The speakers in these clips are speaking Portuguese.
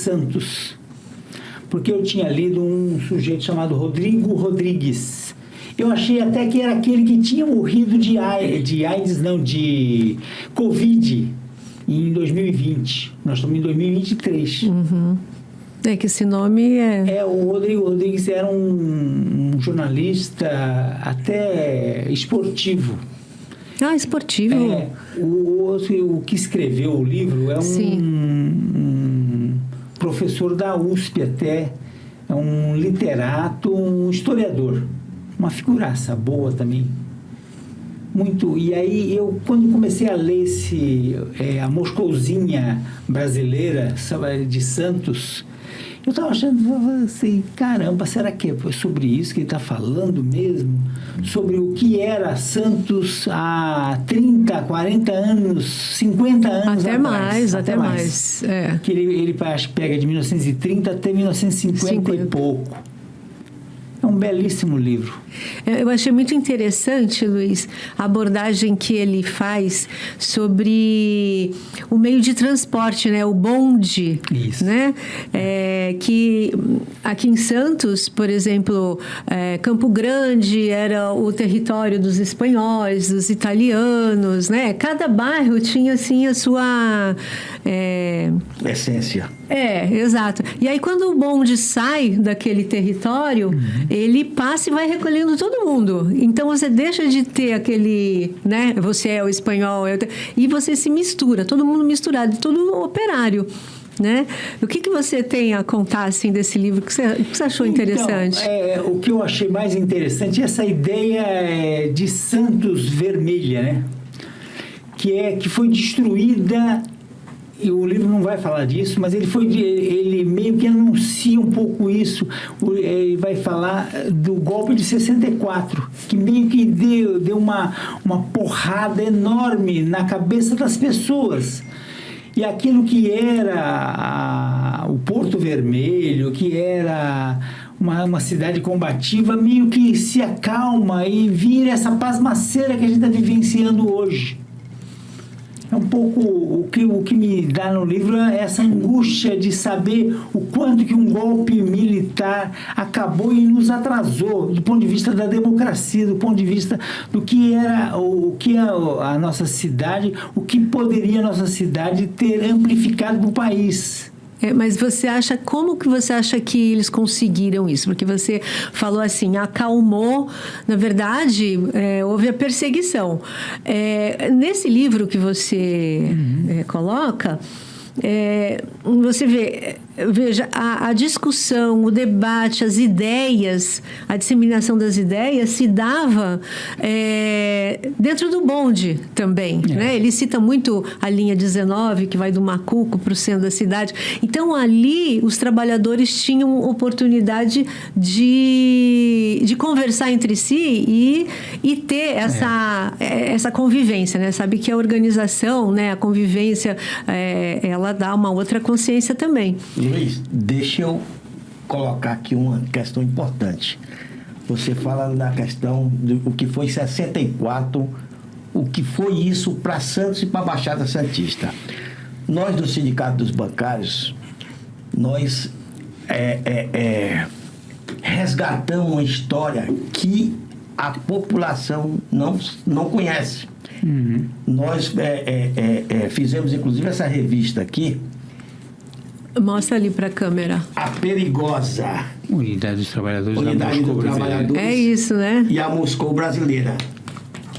Santos, porque eu tinha lido um sujeito chamado Rodrigo Rodrigues. Eu achei até que era aquele que tinha morrido de Covid em 2020. Nós estamos em 2023. Uhum. É que esse nome é... O Rodrigo Rodrigues era um jornalista até esportivo. Ah, esportivo. O que escreveu o livro é um professor da USP até, é um literato, um historiador, uma figuraça boa também. Muito. E aí, quando comecei a ler a Moscouzinha brasileira de Santos, eu estava achando assim, caramba, será que é sobre isso que ele está falando mesmo? Sobre o que era Santos há 30, 40 anos, 50 anos atrás. Até mais. É. Que ele acho que pega de 1930 até 1950 e pouco. É um belíssimo livro. Eu achei muito interessante, Luiz, a abordagem que ele faz sobre o meio de transporte, né? O bonde. Isso. Né? Que aqui em Santos, por exemplo, Campo Grande era o território dos espanhóis, dos italianos, né? Cada bairro tinha, assim, a sua... essência. Exato. E aí, quando o bonde sai daquele território, ele passa e vai recolhendo todo mundo. Então, você deixa de ter aquele, né? Você é o espanhol, e você se mistura, todo mundo misturado, todo operário, né? O que você tem a contar, assim, desse livro que você achou interessante? Então, o que eu achei mais interessante é essa ideia de Santos vermelha, né? Que foi destruída... E o livro não vai falar disso, mas ele meio que anuncia um pouco isso. Ele vai falar do golpe de 64, que meio que deu uma porrada enorme na cabeça das pessoas. E aquilo que era o Porto Vermelho, que era uma cidade combativa, meio que se acalma e vira essa pasmaceira que a gente está vivenciando hoje. É um pouco o que me dá no livro é essa angústia de saber o quanto que um golpe militar acabou e nos atrasou do ponto de vista da democracia, do ponto de vista do que era a nossa cidade, o que poderia a nossa cidade ter amplificado para o país. Mas como que você acha que eles conseguiram isso? Porque você falou assim, acalmou, na verdade, houve a perseguição. Nesse livro que você coloca, você veja, a discussão, o debate, as ideias, a disseminação das ideias se dava dentro do bonde também. Né? Ele cita muito a linha 19, que vai do Macuco para o centro da cidade. Então, ali, os trabalhadores tinham oportunidade de conversar entre si e ter essa convivência. Né? Sabe que a organização, né, a convivência, ela dá uma outra consciência também. Luiz, deixa eu colocar aqui uma questão importante. Você fala da questão do que foi 64, o que foi isso para Santos e para a Baixada Santista. Nós, do Sindicato dos Bancários, nós resgatamos uma história que a população não conhece. Nós fizemos, inclusive, essa revista aqui. Mostra ali para a câmera. A Perigosa. Unidade dos Trabalhadores Unidade da Moscou dos Trabalhadores. É isso, né? E a Moscou brasileira.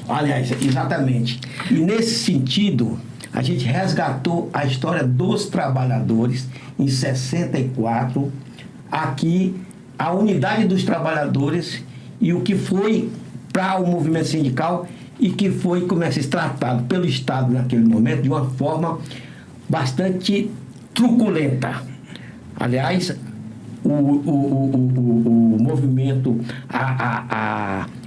Aliás, exatamente. E nesse sentido, a gente resgatou a história dos trabalhadores em 64, aqui, a unidade dos trabalhadores e o que foi para o movimento sindical e que foi, como é que se tratado pelo Estado naquele momento, de uma forma bastante truculenta. Aliás, o movimento,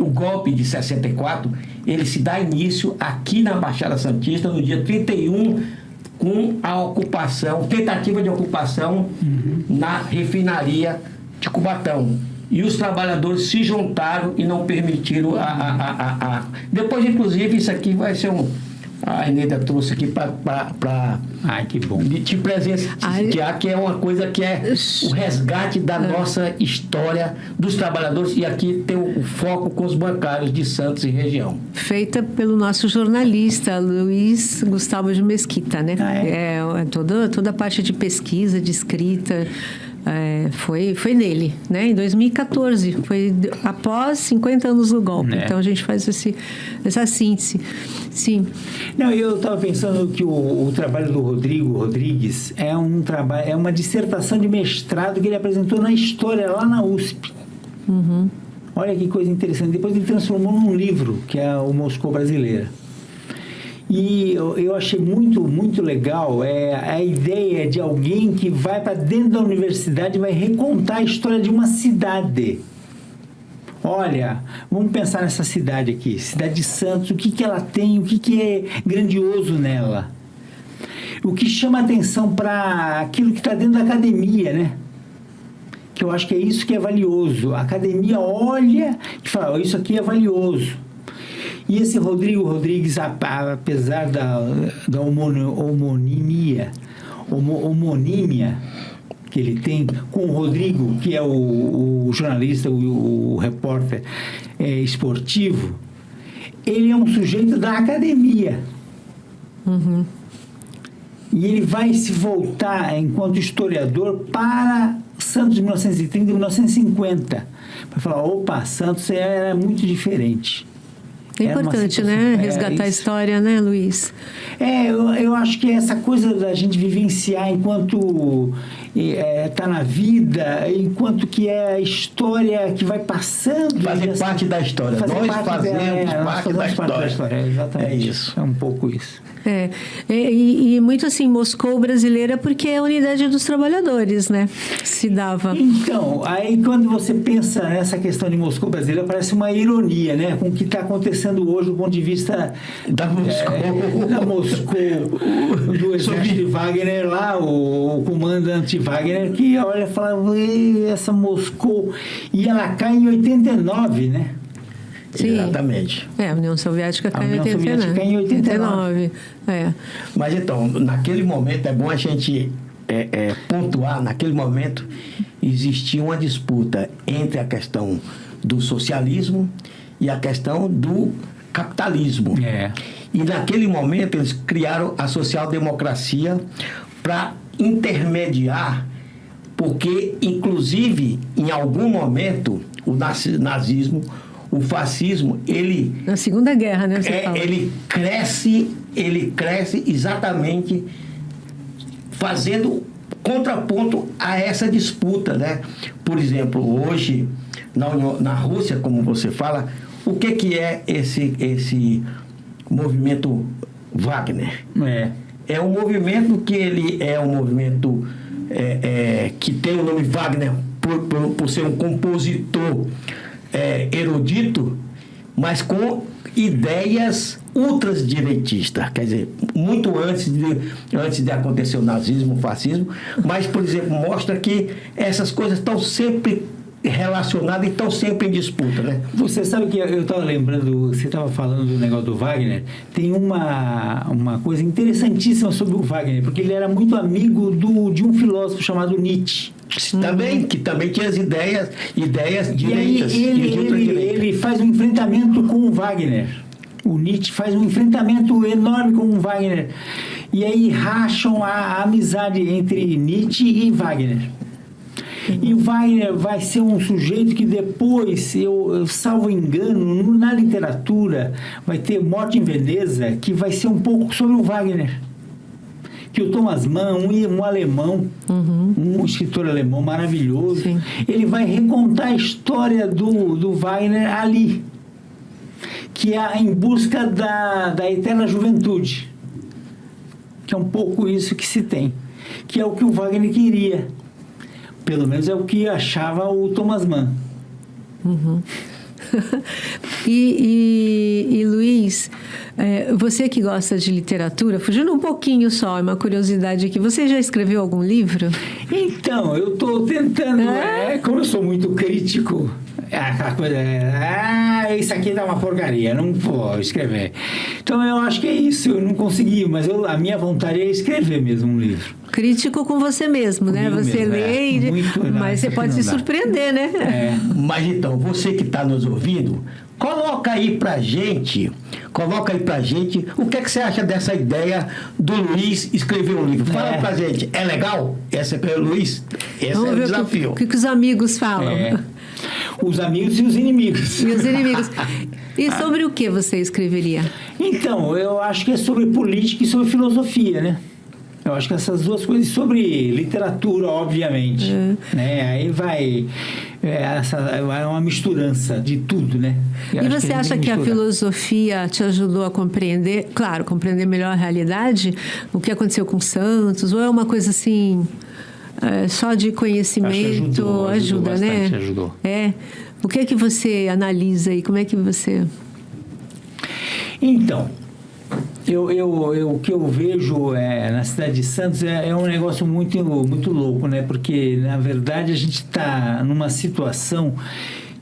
o golpe de 64, ele se dá início aqui na Baixada Santista no dia 31, com a ocupação, tentativa de ocupação na refinaria de Cubatão. E os trabalhadores se juntaram e não permitiram Depois, inclusive, isso aqui vai ser a Eneida trouxe aqui para Ai, que bom. te presenciar, que é uma coisa que é o resgate da nossa história dos trabalhadores, e aqui tem o foco com os bancários de Santos e região. Feita pelo nosso jornalista Luiz Gustavo de Mesquita, né? Ah, é? Toda a parte de pesquisa, de escrita, foi nele, né? Em 2014, foi após 50 anos do golpe. É. Então a gente faz essa síntese. Sim. Não, eu estava pensando que o trabalho do Rodrigo Rodrigues é uma dissertação de mestrado que ele apresentou na História lá na USP. Uhum. Olha que coisa interessante. Depois ele transformou num livro, que é o Moscou Brasileira. E eu achei muito, muito legal a ideia de alguém que vai para dentro da universidade e vai recontar a história de uma cidade. Olha, vamos pensar nessa cidade aqui, cidade de Santos, o que ela tem, o que é grandioso nela. O que chama atenção para aquilo que está dentro da academia, né? Que eu acho que é isso que é valioso. A academia olha e fala, isso aqui é valioso. E esse Rodrigo Rodrigues, apesar da homonímia que ele tem com o Rodrigo, que é o jornalista, o repórter esportivo, ele é um sujeito da academia. Uhum. E ele vai se voltar, enquanto historiador, para Santos de 1930 e 1950. Para falar, opa, Santos era muito diferente. É importante, né? Resgatar a história, né, Luiz? Eu acho que essa coisa da gente vivenciar enquanto está na vida, enquanto que é a história que vai passando. Fazer parte da história. Nós fazemos parte da história. Exatamente. É isso. É um pouco isso. E muito assim, Moscou brasileira, porque é a unidade dos trabalhadores, né? Se dava. Então, aí quando você pensa nessa questão de Moscou brasileira, parece uma ironia, né? Com o que está acontecendo hoje do ponto de vista da Moscou, do exército de Wagner lá, o comandante Wagner, que olha e fala, essa Moscou, e ela cai em 89, né? Sim. Exatamente. A União Soviética cai em 89. A União Soviética cai em 89. Mas então, naquele momento, é bom a gente pontuar, naquele momento existia uma disputa entre a questão do socialismo e a questão do capitalismo. E naquele momento eles criaram a social-democracia para intermediar, porque, inclusive, em algum momento, o nazismo, o fascismo, ele... Na Segunda Guerra, né? Ele cresce exatamente fazendo contraponto a essa disputa, né? Por exemplo, hoje, na Rússia, como você fala, o que é esse movimento Wagner? É um movimento que ele é um movimento que tem o nome Wagner por ser um compositor erudito, mas com ideias ultradireitistas, quer dizer, muito antes de acontecer o nazismo, o fascismo, mas, por exemplo, mostra que essas coisas estão sempre relacionadas e estão sempre em disputa, né? Você sabe que eu estava lembrando, você estava falando do negócio do Wagner, tem uma coisa interessantíssima sobre o Wagner, porque ele era muito amigo de um filósofo chamado Nietzsche. Que também tinha as ideias direitas. E aí ele faz um enfrentamento com o Wagner. O Nietzsche faz um enfrentamento enorme com o Wagner. E aí racham a amizade entre Nietzsche e Wagner. E o Wagner vai ser um sujeito que depois, eu salvo engano, na literatura, vai ter Morte em Veneza, que vai ser um pouco sobre o Wagner. Que o Thomas Mann, um alemão, um escritor alemão maravilhoso, Sim. ele vai recontar a história do Wagner ali, que é em busca da eterna juventude, que é um pouco isso que se tem, que é o que o Wagner queria, pelo menos é o que achava o Thomas Mann. E Luiz, você que gosta de literatura, fugindo um pouquinho só, uma curiosidade aqui, você já escreveu algum livro? Então, eu estou tentando, como eu sou muito crítico, aquela coisa, isso aqui dá uma porcaria, não vou escrever. Então eu acho que é isso, eu não consegui, mas a minha vontade é escrever mesmo um livro. Crítico com você mesmo, né? Comigo Você mesmo, lê, mas você pode se surpreender, né? Mas então, você que está nos ouvindo, coloca aí pra gente o que é que você acha dessa ideia do Luiz escrever um livro. Fala pra gente, é legal? Esse é o Luiz? Esse Vamos é o ver desafio. O que os amigos falam. Os amigos e os inimigos. E os inimigos. E sobre o que você escreveria? Então, eu acho que é sobre política e sobre filosofia, né? Eu acho que essas duas coisas, sobre literatura, obviamente, né? Aí vai é uma misturança de tudo, né? E você acha que a filosofia te ajudou a compreender, claro, compreender melhor a realidade, o que aconteceu com Santos, ou é uma coisa assim, só de conhecimento? Ajuda, né? Bastante, ajudou. O que é que você analisa e como é que você... Então, o que eu vejo na cidade de Santos é um negócio muito, muito louco, né? Porque, na verdade, a gente está numa situação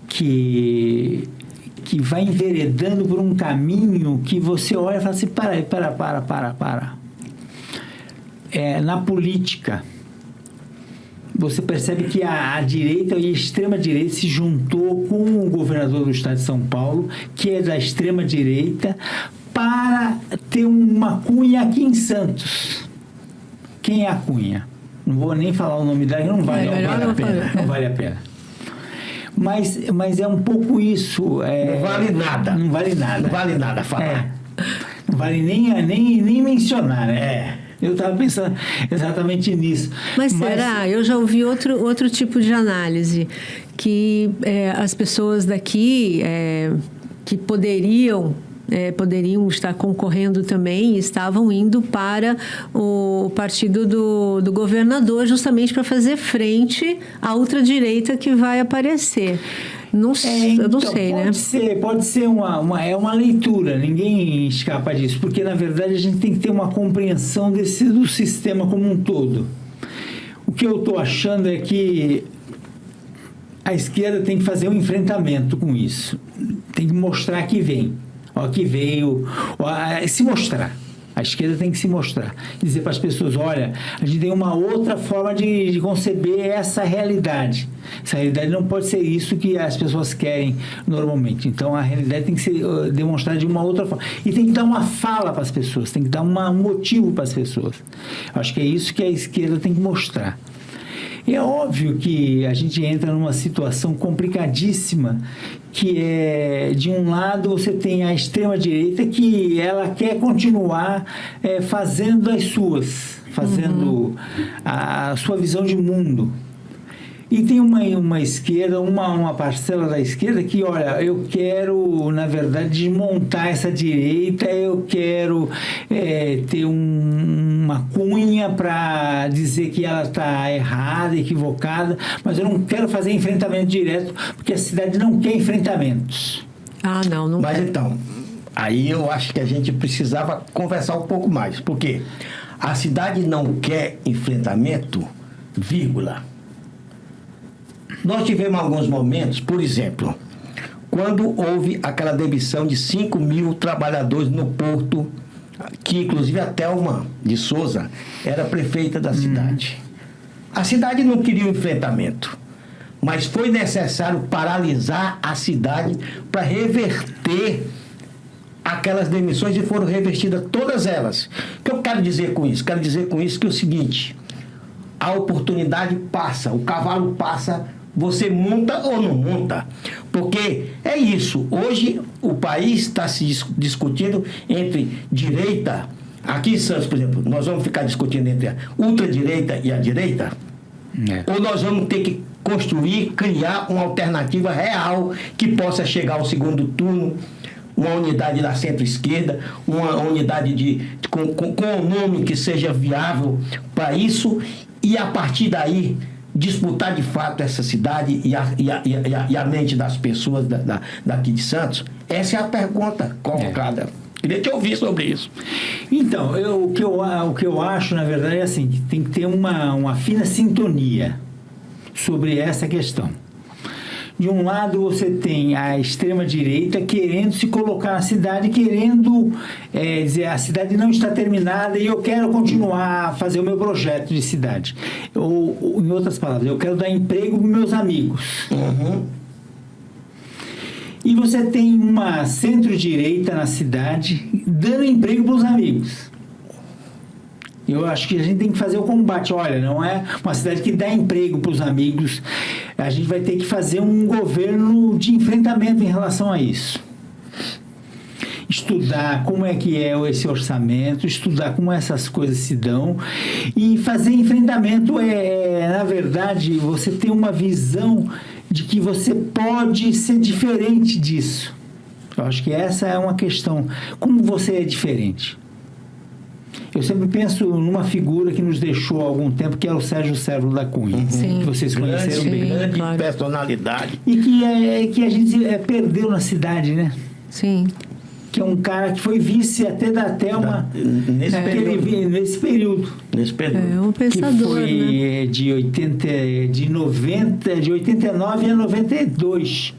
que vai enveredando por um caminho que você olha e fala assim, para. Na política, você percebe que a direita e a extrema-direita se juntou com o governador do estado de São Paulo, que é da extrema-direita, para ter uma Cunha aqui em Santos. Quem é a Cunha? Não vou nem falar o nome dela, não vale a pena. Mas é um pouco isso. Não vale nada. Não vale nada. Não vale nada falar. Não vale nem mencionar, né? Eu estava pensando exatamente nisso. Mas será? Eu já ouvi outro tipo de análise, que as pessoas daqui que poderiam estar concorrendo também, estavam indo para o partido do governador, justamente para fazer frente à ultradireita que vai aparecer. Eu não sei, né? Pode ser uma leitura, ninguém escapa disso, porque na verdade a gente tem que ter uma compreensão do sistema como um todo. O que eu estou achando é que a esquerda tem que fazer um enfrentamento com isso, tem que mostrar que vem. Que veio, se mostrar. A esquerda tem que se mostrar. Dizer para as pessoas, olha, a gente tem uma outra forma de conceber essa realidade. Essa realidade não pode ser isso que as pessoas querem normalmente. Então, a realidade tem que ser demonstrada de uma outra forma. E tem que dar uma fala para as pessoas, tem que dar um motivo para as pessoas. Acho que é isso que a esquerda tem que mostrar. E é óbvio que a gente entra numa situação complicadíssima, que é, de um lado, você tem a extrema-direita que ela quer continuar fazendo as suas, fazendo a sua visão de mundo. E tem uma esquerda, uma parcela da esquerda que, olha, eu quero, na verdade, desmontar essa direita, eu quero ter uma cunha para dizer que ela está errada, equivocada, mas eu não quero fazer enfrentamento direto, porque a cidade não quer enfrentamentos. Não Mas quer. então, aí eu acho que a gente precisava conversar um pouco mais, porque a cidade não quer enfrentamento, vírgula. Nós tivemos alguns momentos, por exemplo, quando houve aquela demissão de 5.000 trabalhadores no porto, que inclusive a Thelma de Souza era prefeita da cidade. A cidade não queria um enfrentamento, mas foi necessário paralisar a cidade para reverter aquelas demissões, e foram revertidas todas elas. O que eu quero dizer com isso? Quero dizer com isso que é o seguinte: a oportunidade passa, o cavalo passa, você monta ou não monta, porque é isso. Hoje o país está se discutindo entre direita. Aqui em Santos, por exemplo, nós vamos ficar discutindo entre a ultradireita e a direita, ou nós vamos ter que construir, criar uma alternativa real que possa chegar ao segundo turno, uma unidade da centro-esquerda, uma unidade com um nome que seja viável para isso, e a partir daí disputar de fato essa cidade e a mente das pessoas daqui de Santos. Essa é a pergunta colocada. Queria te ouvir sobre isso. Então, o que eu acho, na verdade, é assim, que tem que ter uma fina sintonia sobre essa questão. De um lado você tem a extrema-direita querendo se colocar na cidade, querendo dizer a cidade não está terminada e eu quero continuar a fazer o meu projeto de cidade. Ou, em outras palavras, eu quero dar emprego para meus amigos. E você tem uma centro-direita na cidade dando emprego para os amigos. Eu acho que a gente tem que fazer o combate. Olha, não é uma cidade que dá emprego para os amigos. A gente vai ter que fazer um governo de enfrentamento em relação a isso. Estudar como é que é esse orçamento, estudar como essas coisas se dão e fazer enfrentamento. Na verdade, você ter uma visão de que você pode ser diferente disso. Eu acho que essa é uma questão. Como você é diferente? Eu sempre penso numa figura que nos deixou há algum tempo, que é o Sérgio Cérebro da Cunha, Sim. que vocês conheceram bem. Grande claro. personalidade. E que a gente perdeu na cidade, né? Sim. Que é um cara que foi vice até da Thelma Nesse período. nesse período. Nesse período. É um Que pensador, foi né? de 89 a 92.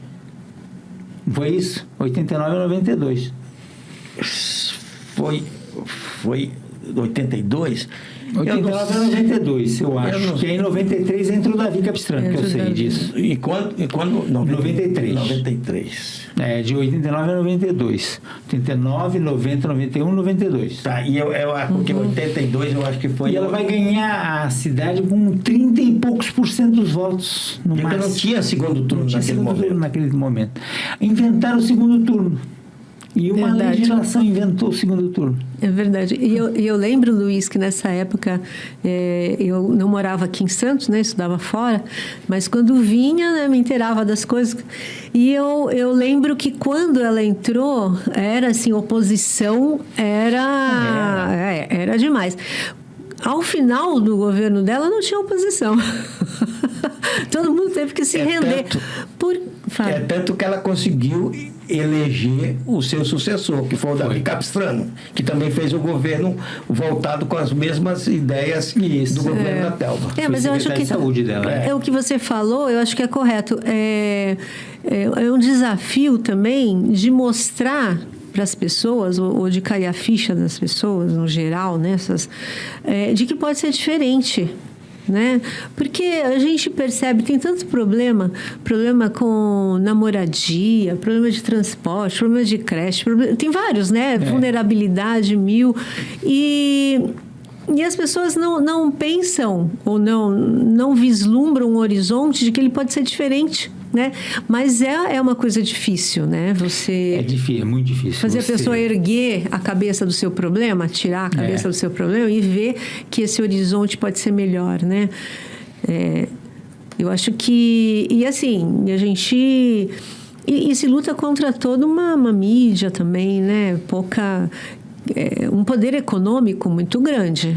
Não foi isso? 89 a 92. Foi 82. 89 a 92, eu acho. não Que aí em 93 entra o Davi Capistrano, que eu sei disso. E quando 93. 93. De 89 a 92. 89, 90, 91, 92. Tá, e eu acho que 82 eu acho que foi. E ela vai ganhar a cidade com 30 e poucos % dos votos no Porque máximo. não tinha segundo turno Não tinha naquele segundo momento. turno naquele momento. Inventaram o segundo turno. E uma Verdade. legislação inventou o segundo turno. É verdade. E eu lembro, Luiz, que nessa época eu não morava aqui em Santos, né? Estudava fora, mas quando vinha, né, me inteirava das coisas. E eu lembro que quando ela entrou, era assim, oposição era demais. Ao final do governo dela, não tinha oposição. Todo mundo teve que se render. Tanto que ela conseguiu eleger o seu sucessor, que foi o Davi Capistrano, que também fez o governo voltado com as mesmas ideias do governo da Thelma. Mas eu acho que de saúde dela. é o que você falou, eu acho que é correto. É um desafio também de mostrar para as pessoas, ou de cair a ficha das pessoas, no geral, né, de que pode ser diferente. Né? Porque a gente percebe, tem tanto problema com namoradia, problema de transporte, problema de creche, tem vários, né? Vulnerabilidade, e as pessoas não pensam ou não vislumbram um horizonte de que ele pode ser diferente, né? Mas é uma coisa difícil, né? É difícil, é muito difícil. Fazer a pessoa erguer a cabeça do seu problema, tirar a cabeça do seu problema e ver que esse horizonte pode ser melhor, né? Eu acho que... E assim, a gente... E se luta contra toda uma mídia também, né? Um poder econômico muito grande.